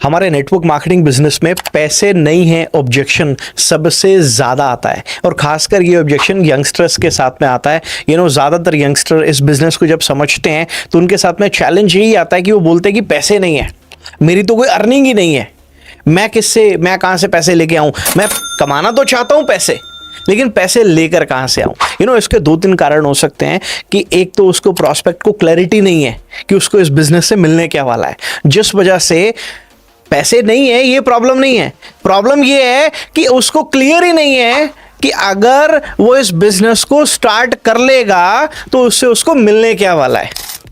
हमारे network marketing business में पैसे नहीं है ऑब्जेक्शन सबसे ज़्यादा आता है, और खासकर ये ऑब्जेक्शन यंगस्टर्स के साथ में आता है। ज़्यादातर यंगस्टर इस बिजनेस को जब समझते हैं तो उनके साथ में चैलेंज यही आता है कि वो बोलते हैं कि पैसे नहीं है, मेरी तो कोई अर्निंग ही नहीं है, मैं कहाँ से पैसे लेके आऊँ, मैं कमाना तो चाहता हूँ पैसे, लेकिन पैसे लेकर कहाँ से आऊँ। इसके 2-3 कारण हो सकते हैं कि एक तो उसको प्रॉस्पेक्ट को क्लैरिटी नहीं है कि उसको इस बिजनेस से मिलने क्या वाला है, जिस वजह से पैसे नहीं है। ये प्रॉब्लम नहीं है, प्रॉब्लम ये है कि उसको क्लियर ही नहीं है कि अगर वो इस बिजनेस को स्टार्ट कर लेगा तो उससे उसको मिलने क्या वाला है।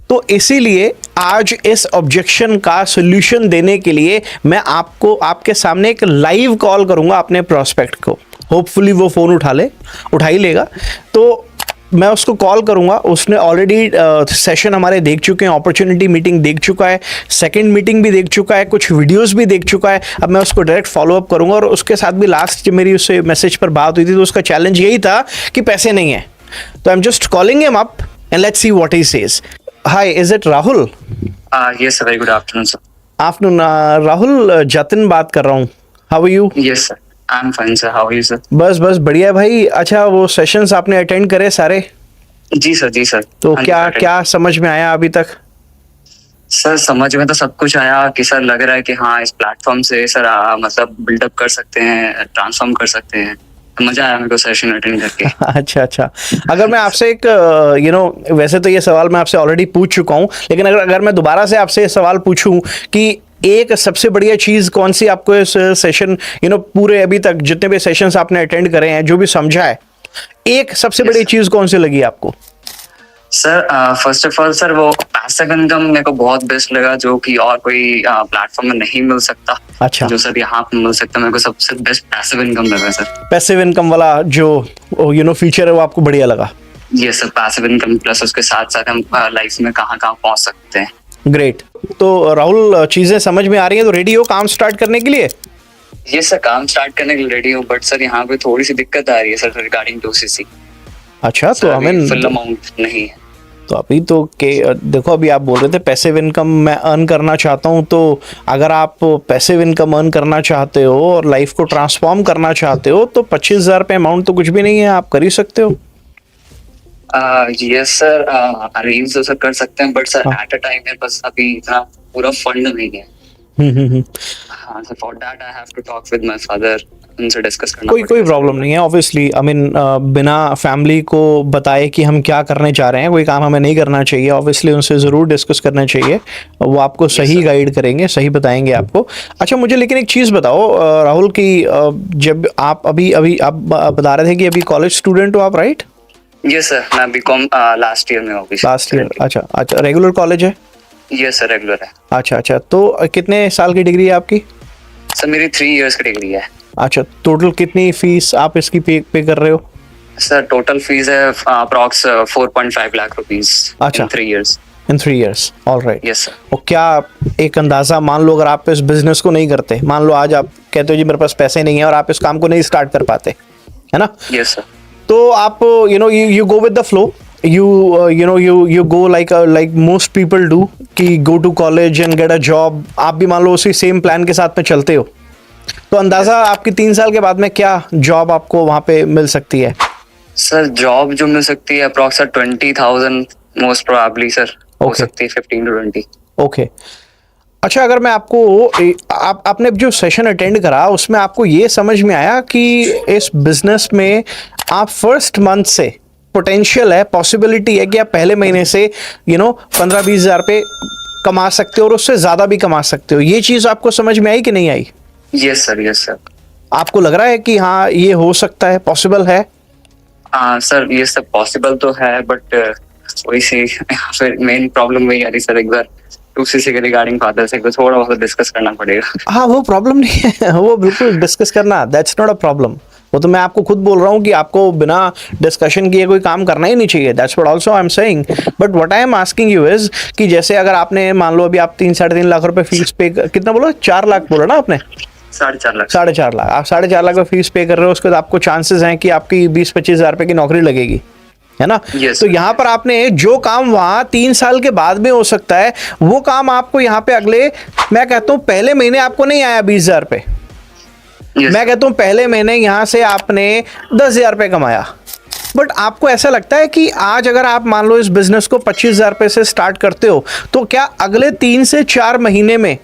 तो इसीलिए आज इस ऑब्जेक्शन का सॉल्यूशन देने के लिए मैं आपके सामने एक लाइव कॉल करूंगा अपने प्रॉस्पेक्ट को। होपफुली वो फ़ोन उठा ही लेगा, तो मैं उसको कॉल करूंगा। उसने ऑलरेडी सेशन हमारे देख चुके हैं, अपॉर्चुनिटी मीटिंग देख चुका है, सेकंड मीटिंग भी देख चुका है, कुछ वीडियोस भी देख चुका है। अब मैं उसको डायरेक्ट फॉलो अप करूंगा। और उसके साथ भी लास्ट जब मेरी उससे मैसेज पर बात हुई थी तो उसका चैलेंज यही था कि पैसे नहीं है। तो I am just calling him up and let's see what he says. Hi, is it Rahul? Yes sir, very good afternoon sir. Afternoon Rahul, Jatin बात कर रहा हूँ। How are you? Yes sir, I'm fine sir, how are you sir? बस बढ़िया भाई। अच्छा, वो sessions आपने अटेंड करे सारे? जी सर। तो क्या समझ में आया अभी तक? सर समझ में तो सब कुछ आया कि सर लग रहा है कि हाँ इस प्लेटफॉर्म से सर मतलब बिल्डअप कर सकते हैं, ट्रांसफॉर्म कर सकते हैं। तो मजा आया मेरे को सेशन अटेंड करके। अच्छा। अगर मैं आपसे एक वैसे तो ये सवाल मैं आपसे ऑलरेडी पूछ चुका हूँ, लेकिन अगर मैं दोबारा से आपसे ये सवाल पूछूं कि एक सबसे बढ़िया चीज कौन सी आपको इस सेशन पूरे अभी तक जितने भी सेशंस आपने अटेंड करे हैं, जो भी समझा है, एक सबसे बड़ी चीज कौन सी लगी आपको? Sir first of all sir वो पैसिव इनकम मेरे को बहुत बेस्ट लगा, जो कि और कोई प्लेटफॉर्म में नहीं मिल सकता। अच्छा, जो सर यहाँ पे मिल सकता, मेरे को सबसे बेस्ट पैसिव इनकम लगा सर। पैसिव इनकम वाला जो फीचर है वो आपको बढ़िया लगा? ये सर पैसिव इनकम प्लस उसके साथ साथ हम लाइफ में कहाँ पहुंच सकते हैं। ग्रेट। तो राहुल, चीजें समझ में आ रही हैं, तो रेडी हो काम स्टार्ट करने के लिए? ये सर काम स्टार्ट करने के लिए रेडी हूँ, बट सर यहाँ पे थोड़ी सी दिक्कत आ रही है सर रिगार्डिंग 2cc। अच्छा, तो हमें फुल अमाउंट नहीं है। तो अभी तो देखो, अभी आप बोल रहे थे पैसिव इनकम मैं अर्न करना चाहता हूँ, तो अगर आप पैसिव इनकम अर्न करना चाहते हो और लाइफ को ट्रांसफॉर्म करना चाहते हो तो 25,000 रुपये अमाउंट तो कुछ भी नहीं है, आप कर ही सकते हो। यस सर, अरेंज तो सर कर सकते हैं, but sir at a time मेरे पास अभी इतना पूरा फंड नहीं है। हाँ sir, for that I have to talk with my father, उनसे डिस्कस करना। कोई प्रॉब्लम नहीं है। ऑब्वियसली आई मीन बिना फैमिली को बताए कि हम क्या करने जा रहे हैं, कोई काम हमें नहीं करना चाहिए। ऑब्वियसली उनसे ज़रूर डिस्कस करना चाहिए, वो आपको सही गाइड करेंगे, सही बताएंगे आपको। अच्छा, मुझे लेकिन एक चीज़ बताओ राहुल कि जब आप अभी आप बता रहे थे कि अभी कॉलेज स्टूडेंट हो आप, राइट? यस सर, मैं बीकॉम लास्ट ईयर में हूँ। Last year? अच्छा, रेगुलर कॉलेज है? यस सर, रेगुलर है। अच्छा, तो कितने साल की डिग्री है आपकी? सर मेरी 3 इयर्स की डिग्री है। अच्छा, टोटल कितनी फीस आप इसकी पे कर रहे हो? सर टोटल फीस है अप्रॉक्स 4.5 लाख रुपीस। अच्छा, इन 3 इयर्स। इन 3 इयर्स, ऑलराइट। Yes sir. और क्या एक अंदाजा, मान लो अगर आप इस बिजनेस को नहीं करते, मान लो आज आप कहते हो जी मेरे पास पैसे नहीं है और आप इस काम को नहीं स्टार्ट कर पाते, है ना? Yes sir. तो आप you go with the flow, you go like most people do कि go to college and get a job। आप भी मान लो उसी सेम प्लान के साथ में चलते हो, तो अंदाजा आपकी 3 साल के बाद में क्या जॉब आपको वहां पे मिल सकती है? सर जॉब जो मिल सकती है अप्रॉक्स 20,000 मोस्ट प्रोबेबली सर। हो सकती है 15 to 20। ओके। अच्छा, अगर मैं आपने जो सेशन अटेंड करा उसमें आपको ये समझ में आया कि इस बिजनेस में आप फर्स्ट मंथ से पोटेंशियल है, पॉसिबिलिटी है कि आप पहले महीने से 15-20 हज़ार रुपये कमा सकते हो और उससे ज़्यादा भी कमा सकते हो, ये चीज़ आपको समझ में आई कि नहीं आई? Yes sir. आपको लग रहा है कि हाँ ये हो सकता है, पॉसिबल है? सर ये सब पॉसिबल तो है, बट वही सी फिर मेन प्रॉब्लम वही आ रही सर, एक बार 2cc के रिगार्डिंग फादर से थोड़ा बहुत डिस्कस करना पड़ेगा। हाँ, वो प्रॉब्लम नहीं है, वो बिल्कुल डिस्कस करना, दैट्स नॉट अ प्रॉब्लम। वो तो मैं आपको खुद बोल रहा हूँ कि आपको बिना डिस्कशन किए कोई काम करना ही नहीं चाहिए, that's what also I am saying. But what I am asking you is कि जैसे अगर आपने मान लो अभी आप 3-3.5 लाख रुपए फीस पे, कितना बोला, 4 लाख बोला ना आपने? 4.5 लाख। 4.5 लाख, आप 4.5 लाख का फीस पे कर रहे हो, उसके बाद आपको चांसेस हैं कि आपकी 20-25 हज़ार रुपये की नौकरी लगेगी, है ना? Yes, तो sir. यहाँ पर आपने जो काम वहां 3 साल के बाद में हो सकता है, वो काम आपको यहाँ पे अगले, मैं कहता हूँ पहले महीने आपको नहीं आया 20,000 पे, Yes, मैं कहता हूँ पहले महीने यहाँ से आपने 10,000 रुपये कमाया, बट आपको ऐसा लगता है कि आज अगर आप मान लो इस बिजनेस को 25,000 रुपये से स्टार्ट करते हो, तो क्या अगले 3 से 4 महीने में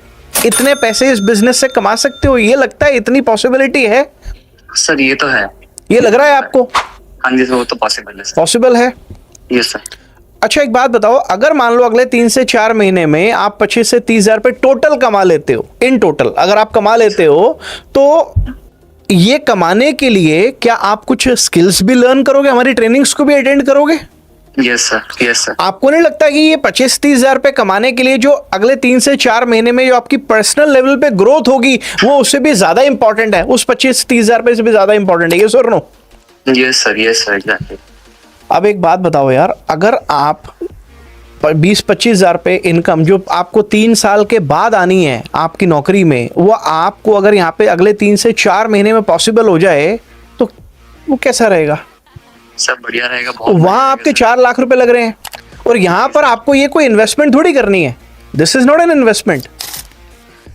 इतने पैसे इस बिजनेस से कमा सकते हो? ये लगता है, इतनी पॉसिबिलिटी है? सर ये तो है। ये लग रहा है आपको हाँ जी सर, वो तो पॉसिबल है सर। पॉसिबल है? Yes sir. अच्छा एक बात बताओ, अगर मान लो अगले 3 से 4 महीने में आप 25 से 30,000 रुपये टोटल कमा लेते हो, इन टोटल अगर आप कमा लेते हो, तो ये कमाने के लिए क्या आप कुछ स्किल्स भी लर्न करोगे, हमारी ट्रेनिंग्स को भी अटेंड करोगे? Yes sir, yes sir. आपको नहीं लगता कि ये 25-30,000 रुपये कमाने के लिए जो अगले 3 से 4 महीने में जो आपकी पर्सनल लेवल पे ग्रोथ होगी, वो उससे भी ज्यादा इंपॉर्टेंट है, उस 25-30,000 रुपये से भी ज्यादा इंपॉर्टेंट है? ये sir no? Yes sir, yes sir, exactly. अब एक बात बताओ यार, अगर आप 20-25,000 रुपये इनकम जो आपको 3 साल के बाद आनी है आपकी नौकरी में, वो आपको अगर यहाँ पे अगले 3 से 4 महीने में पॉसिबल हो जाए, तो वो कैसा रहेगा? सब बढ़िया रहेगा, बहुत वहां आपके 4 लाख रुपए लग रहे हैं, और यहां पर आपको ये कोई इन्वेस्टमेंट थोड़ी करनी है। This is not an investment,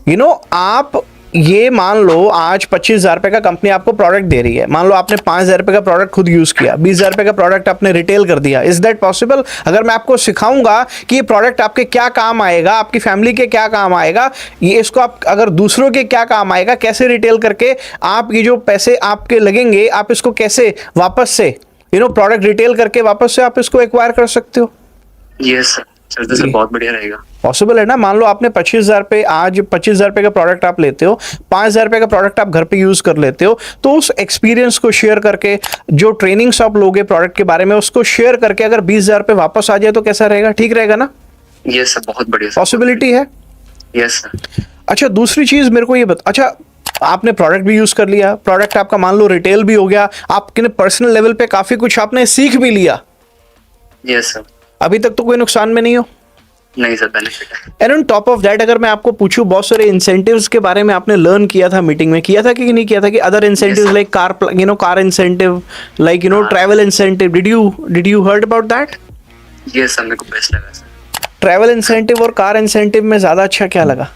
you know. आप ये मान लो आज 25,000 रुपए का कंपनी आपको प्रोडक्ट दे रही है, मान लो आपने 5,000 रुपए का प्रोडक्ट खुद यूज किया, 20,000 रुपए का प्रोडक्ट आपने रिटेल कर दिया। Is that possible? अगर मैं आपको सिखाऊंगा कि ये प्रोडक्ट आपके क्या काम आएगा, आपकी फैमिली के क्या काम आएगा, ये इसको आप अगर दूसरों के क्या काम आएगा, कैसे रिटेल करके आप ये जो पैसे आपके लगेंगे, आप इसको कैसे वापस से प्रोडक्ट रिटेल करके वापस से आप इसको एक्वायर कर सकते हो। यस सर, तो सर बहुत बढ़िया रहेगा। पॉसिबल है ना? मान लो आपने 25,000 रुपये, आज 25,000 रुपये का प्रोडक्ट आप लेते हो, 5,000 रुपये का प्रोडक्ट आप घर पे यूज कर लेते हो, तो उस एक्सपीरियंस को शेयर करके, जो ट्रेनिंग्स आप लोगे प्रोडक्ट के बारे में, उसको शेयर करके अगर 20,000 रुपये वापस आ जाए तो कैसा रहेगा? ठीक रहेगा ना? यस सर, बहुत बढ़िया। पॉसिबिलिटी है। Yes sir. अच्छा दूसरी चीज मेरे को ये अच्छा आपने प्रोडक्ट भी यूज कर लिया, प्रोडक्ट आपका मान लो रिटेल भी हो गया, आपके पर्सनल लेवल पे काफी कुछ आपने सीख भी लिया। Yes sir. अभी तक तो कोई नुकसान में नहीं हो? नहीं सर, बेनिफिट है। And on top of that, अगर मैं आपको पूछूं, बहुत सारे इंसेंटिव्स के बारे में आपने लर्न किया था, मीटिंग में किया था कि नहीं किया था, कि other incentives like car incentive, like travel incentive, did you heard about that? Yes sir, मेरे को बेस्ट लगा सर। ट्रैवल इंसेंटिव और कार इंसेंटिव में ज्यादा अच्छा क्या लगा?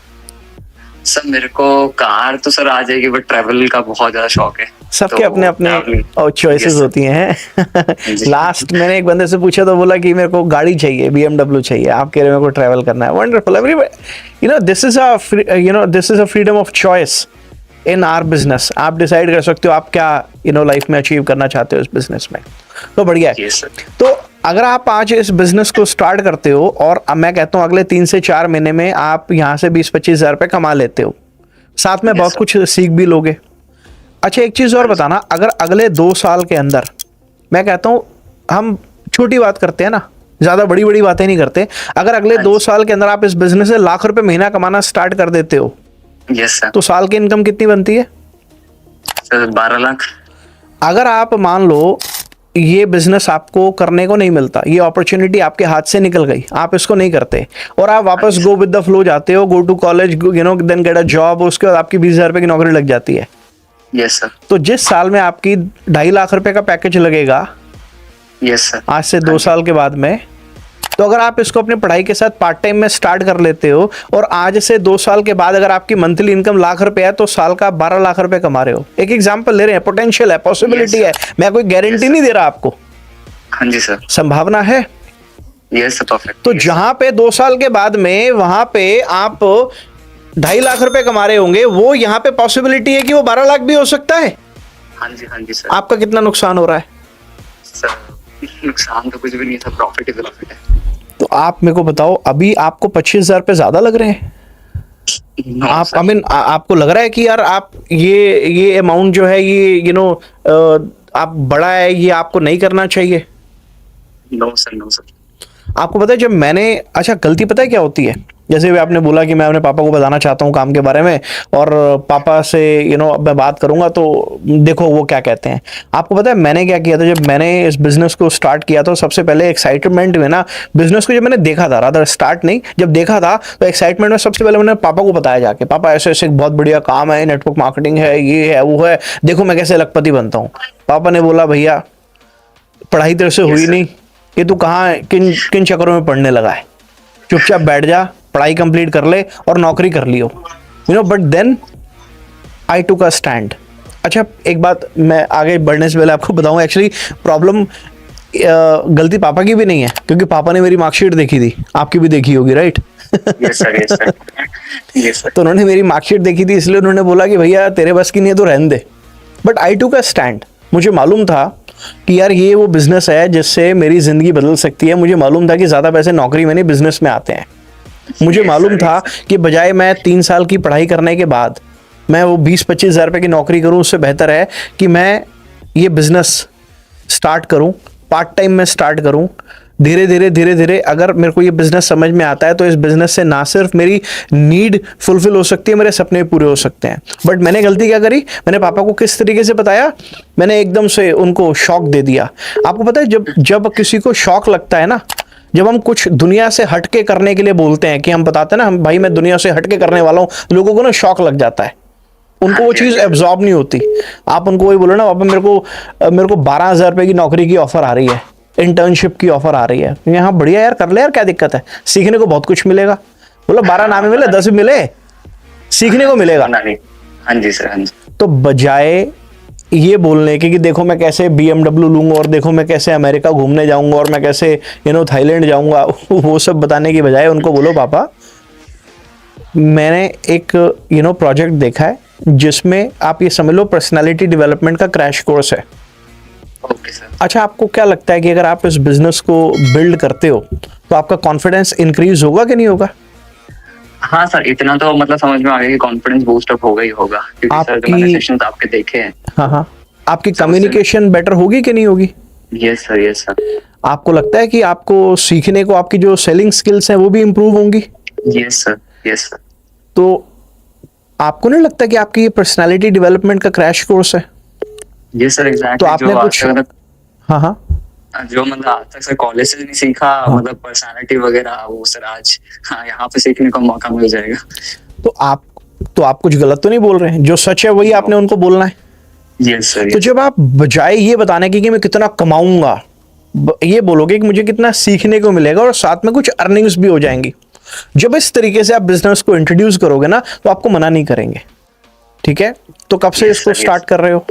सर मेरे को कार तो सर आ जाएगी, बट ट्रैवल का बहुत ज्यादा शौक है। सबके तो अपने अपने चॉइसेस Yes, होती हैं। लास्ट मैंने एक बंदे से पूछा तो बोला कि मेरे को गाड़ी चाहिए, BMW चाहिए, आप कह रहे हो मेरे को ट्रैवल करना है। Wonderful, everybody, this is a freedom of choice in our business. आप डिसाइड कर सकते हो आप क्या लाइफ में अचीव करना चाहते हो इस बिजनेस में, तो बढ़िया है। Yes, sir. तो अगर आप आज इस बिजनेस को स्टार्ट करते हो, और अब मैं कहता हूँ अगले 3 से 4 महीने में आप यहाँ से 20-25,000 रुपये कमा लेते हो, साथ में बहुत sir. कुछ सीख भी लोगे। अच्छा एक चीज़ और बताना, अगर अगले 2 साल के अंदर, मैं कहता हूँ हम छोटी बात करते हैं ना, ज़्यादा बड़ी बड़ी बातें नहीं करते, अगर अगले 2 साल के अंदर आप इस बिजनेस से लाख रुपए महीना कमाना स्टार्ट कर देते हो, यस सर। तो साल की इनकम कितनी बनती है? सर 12 लाख। अगर आप मान लो ये बिजनेस आपको करने को नहीं मिलता, ये अपॉर्चुनिटी आपके हाथ से निकल गई, आप इसको नहीं करते, और आप वापस गो विद द फ्लो जाते हो, go to college, then get a job, उसके बाद आपकी 20,000 रुपये की नौकरी लग जाती है, यस सर। तो जिस साल में आपकी 2.5 लाख रुपए का पैकेज लगेगा, यस सर। आज से 2 साल के बाद में, तो अगर आप इसको अपनी पढ़ाई के साथ पार्ट टाइम में स्टार्ट कर लेते हो, और आज से 2 साल के बाद अगर आपकी मंथली इनकम लाख रुपए है, तो साल का 12 लाख रुपए कमा रहे हो। एक एग्जांपल ले रहे हैं, पोटेंशियल है, पॉसिबिलिटी है, मैं कोई गारंटी नहीं दे रहा आपको, हाँ जी सर। संभावना है। Yes sir, perfect. तो जहां पे 2 साल के बाद में वहां पे आप 2.5 लाख रुपए कमा रहे होंगे, वो यहाँ पे पॉसिबिलिटी है कि वो 12 लाख भी हो सकता है। हाँ जी सर। आपका कितना नुकसान हो रहा है? सर नुकसान तो कुछ भी नहीं है सर, प्रॉफिट ही प्रॉफिट है। तो आप मेरे को बताओ, अभी आपको 25,000 रुपये ज्यादा लग रहे हैं? No, आप sir. आपको लग रहा है कि यार आप ये अमाउंट जो है ये आप बड़ा है, ये आपको नहीं करना चाहिए? No sir, no sir. आपको पता है जब मैंने, अच्छा गलती पता है क्या होती है, जैसे भी आपने बोला कि मैं अपने पापा को बताना चाहता हूँ काम के बारे में, और पापा से अब मैं बात करूंगा तो देखो वो क्या कहते हैं। आपको पता है मैंने क्या किया था, जब मैंने इस बिजनेस को स्टार्ट किया था, सबसे पहले एक्साइटमेंट में ना, बिजनेस को जब मैंने देखा था, रादर स्टार्ट नहीं, जब देखा था तो एक्साइटमेंट में सबसे पहले मैंने पापा को बताया जाके, पापा ऐसे ऐसे बहुत बढ़िया काम है, नेटवर्क मार्केटिंग है, ये है वो है, देखो मैं कैसे लखपति बनता हूँ। पापा ने बोला भैया पढ़ाई तेरे से Yes, हुई sir. नहीं, ये तू कहाँ किन किन चक्करों में पढ़ने लगा है, चुपचाप बैठ जा, पढ़ाई कंप्लीट कर ले और नौकरी कर लियो, you know. But then I took a stand. अच्छा, एक बात मैं आगे बढ़ने से पहले आपको बताऊं, एक्चुअली प्रॉब्लम गलती पापा की भी नहीं है, क्योंकि पापा ने मेरी मार्कशीट देखी थी, आपकी भी देखी होगी, right? Yes, sir. Yes, sir. Yes, sir. तो उन्होंने मेरी मार्कशीट देखी थी, इसलिए उन्होंने बोला कि भैया तेरे बस की नहीं है तो रहने दे। But I took a stand. मुझे मालूम था कि यार ये वो बिजनेस है जिससे मेरी जिंदगी बदल सकती है। मुझे मालूम था कि ज्यादा पैसे नौकरी में नहीं, बिजनेस में आते हैं। मुझे Yes, मालूम sir. था कि बजाय मैं 3 साल की पढ़ाई करने के बाद मैं वो 20-25 हज़ार रुपये की नौकरी करूं, उससे बेहतर है कि मैं ये बिजनेस स्टार्ट करूं, पार्ट टाइम में स्टार्ट करूं। धीरे धीरे अगर मेरे को ये बिजनेस समझ में आता है तो इस बिजनेस से ना सिर्फ मेरी नीड फुलफिल हो सकती है, मेरे सपने पूरे हो सकते हैं। बट मैंने गलती क्या करी, मैंने पापा को किस तरीके से बताया, मैंने एकदम से उनको शॉक दे दिया। आपको पता है जब किसी को शॉक लगता है ना, जब हम कुछ दुनिया से हटके करने के लिए बोलते हैं, कि हम बताते हैं ना, हम भाई मैं दुनिया से हटके करने वाला हूं, लोगों को ना शॉक लग जाता है, उनको वो चीज एब्जॉर्ब नहीं होती। आप उनको वही बोलो ना, पापा मेरे को 12,000 रुपए की नौकरी की ऑफर आ रही है, इंटर्नशिप की ऑफर आ रही है, यहाँ बढ़िया यार, कर ले यार, क्या दिक्कत है, सीखने को बहुत कुछ मिलेगा। बोलो 12 ना मिले 10 भी मिले, सीखने को मिलेगा। हाँ जी सर, हाँ जी। तो बजाय ये बोलने के कि देखो मैं कैसे BMW लूंगा, और देखो मैं कैसे अमेरिका घूमने जाऊंगा, और मैं कैसे थाईलैंड जाऊंगा, वो सब बताने की बजाय उनको बोलो पापा मैंने एक प्रोजेक्ट देखा है जिसमें आप ये समझ लो पर्सनालिटी डेवलपमेंट का क्रैश कोर्स है। Okay sir. अच्छा, आपको क्या लगता है कि अगर आप इस बिजनेस को बिल्ड करते हो तो आपका कॉन्फिडेंस इंक्रीज होगा कि नहीं होगा? हाँ सर, इतना तो मतलब समझ में आ गया कि कॉन्फिडेंस बूस्ट अप होगा ही होगा, क्योंकि सर जो मैंने सेशंस आपके देखे हैं। हाँ, आपकी कम्युनिकेशन बेटर होगी कि नहीं होगी? Yes sir, yes sir. आपको लगता है कि आपको सीखने को आपकी जो सेलिंग स्किल्स हैं वो भी इंप्रूव होंगी? Yes sir, yes sir. तो आपको नहीं लगता कि आपकी ये पर्सनालिटी डेवलपमेंट का क्रैश कोर्स है? Yes sir, exactly. तो आपने कुछ हाँ जो मतलब आज तक सर कॉलेज से नहीं सीखा, मतलब पर्सनालिटी वगैरह, वो सर आज यहाँ पे सीखने का मौका मिल जाएगा। तो आप कुछ गलत तो नहीं बोल रहे हैं, जो सच है वही आपने उनको बोलना है। Yes sir. तो जब आप बजाय ये बताने की कि मैं कितना कमाऊंगा, ये बोलोगे कि मुझे कितना सीखने को मिलेगा और साथ में कुछ अर्निंग्स भी हो जाएंगी, जब इस तरीके से आप बिजनेस को इंट्रोड्यूस करोगे ना तो आपको मना नहीं करेंगे। ठीक है, तो कब से इसको स्टार्ट कर रहे हो?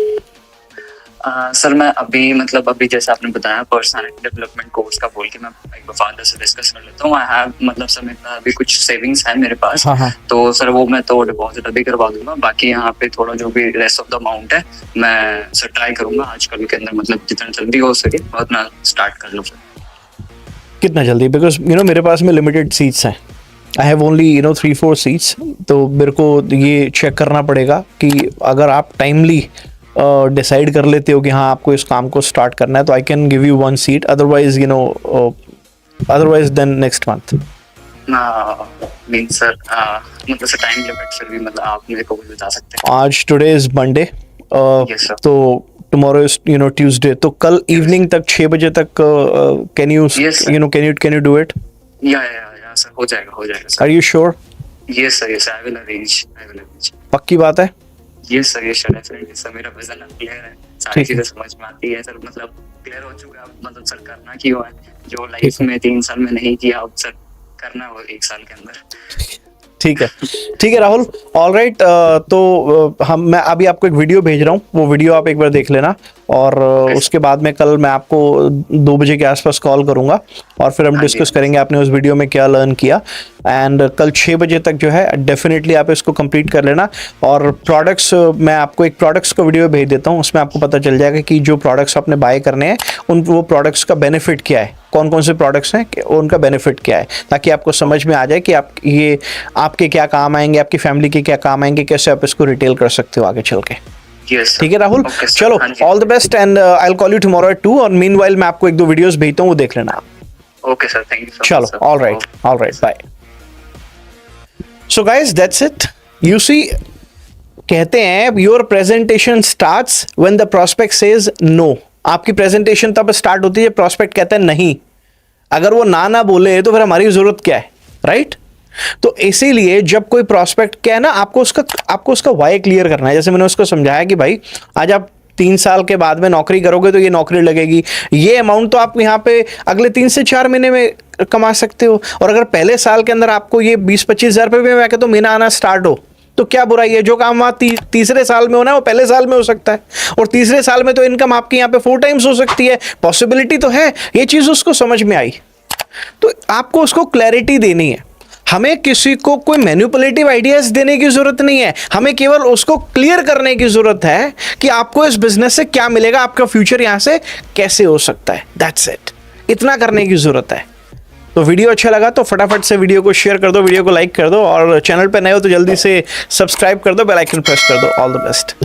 सर मैं अभी जैसे आपने बताया पर्सनालिटी डेवलपमेंट कोर्स का बोल के, मैं एक बार फादर से डिस्कस कर लेता हूँ। आई हैव मतलब सर मेरा अभी कुछ सेविंग्स है मेरे पास। हाँ। तो सर वो मैं तो डिपॉजिट अभी करवा दूंगा, बाकी यहाँ पे थोड़ा जो भी रेस्ट ऑफ द अमाउंट है मैं सर ट्राई करूंगा आजकल के अंदर, मतलब जितना जल्दी हो सके उतना स्टार्ट कर लूँ सर। कितना जल्दी? बिकॉज मेरे पास में लिमिटेड सीट्स हैं, आई हैव ओनली 3-4 सीट्स। तो मेरे को ये चेक करना पड़ेगा कि अगर आप टाइमली डिसाइड कर लेते हो कि हाँ आपको इस काम को स्टार्ट करना है तो I can give you 1 seat, otherwise otherwise then next month. Mean sir मतलब सर टाइम लिमिट फिर भी मतलब आप मेरे को भी बता सकते हैं? आज टुडे इज मंडे, तो टुमारो इज ट्यूसडे, तो कल इवनिंग तक 6 बजे तक can you do it? Yeah sir, हो जाएगा sir. Are you sure? Yes sir, I will arrange. पक्की बात है? Yes sir, definitely sir. मेरा विजन क्लियर है, सारी चीजें समझ में आती है सर, मतलब क्लियर हो चुका है, मतलब सर करना क्यों है जो लाइफ में 3 साल में नहीं किया, अब सर करना है वो 1 साल के अंदर। ठीक है राहुल, ऑल राइट। तो मैं अभी आपको एक वीडियो भेज रहा हूँ, वो वीडियो आप एक बार देख लेना, और उसके बाद में कल मैं आपको 2 बजे के आसपास कॉल करूंगा और फिर हम डिस्कस करेंगे आपने उस वीडियो में क्या लर्न किया। एंड कल 6 बजे तक जो है डेफिनेटली आप इसको कंप्लीट कर लेना। और प्रोडक्ट्स, मैं आपको एक प्रोडक्ट्स का वीडियो भेज देता हूँ, उसमें आपको पता चल जाएगा कि जो प्रोडक्ट्स आपने बाय करने हैं वो प्रोडक्ट्स का बेनिफिट क्या है, कौन कौन से प्रोडक्ट्स हैं, उनका बेनिफिट क्या है, ताकि आपको समझ में आ जाए कि ये आपके क्या काम आएंगे, आपकी फैमिली के क्या काम आएंगे, कैसे आप इसको रिटेल कर सकते हो आगे चल के। ठीक है राहुल, चलो all the best and I will call you tomorrow at 2, और मीनवाइल मैं आपको 1-2 वीडियोस भेजता हूँ, वो देख लेना आप। Okay sir, thank you so much. चलो, all right, bye. So guys, that's it. You see, कहते हैं your presentation starts when the prospect says no. आपकी प्रेजेंटेशन तब स्टार्ट होती है प्रोस्पेक्ट कहता है नहीं। अगर वो ना बोले तो फिर हमारी जरूरत क्या है, राइट? तो इसीलिए जब कोई प्रोस्पेक्ट क्या है ना, आपको उसका वाई क्लियर करना है। जैसे मैंने उसको समझाया कि भाई आज आप 3 साल के बाद में नौकरी करोगे तो ये नौकरी लगेगी, ये अमाउंट तो आप यहाँ पे अगले 3 से 4 महीने में कमा सकते हो। और अगर पहले साल के अंदर आपको ये 20-25 हज़ार रुपये में तो महीना आना स्टार्ट हो तो क्या बुराई है। जो काम वहाँ तीसरे साल में होना है वो पहले साल में हो सकता है, और तीसरे साल में तो इनकम आपकी यहाँ पे 4 टाइम्स हो सकती है, पॉसिबिलिटी तो है। ये चीज़ उसको समझ में आई, तो आपको उसको क्लैरिटी देनी है। हमें किसी को कोई मैनिपुलेटिव आइडियाज देने की जरूरत नहीं है, हमें केवल उसको क्लियर करने की जरूरत है कि आपको इस बिजनेस से क्या मिलेगा, आपका फ्यूचर यहां से कैसे हो सकता है। दैट्स इट, इतना करने की जरूरत है। तो वीडियो अच्छा लगा तो फटाफट से वीडियो को शेयर कर दो, वीडियो को लाइक कर दो, और चैनल पे नए हो तो जल्दी से सब्सक्राइब कर दो, बेल आइकन प्रेस कर दो। All the best.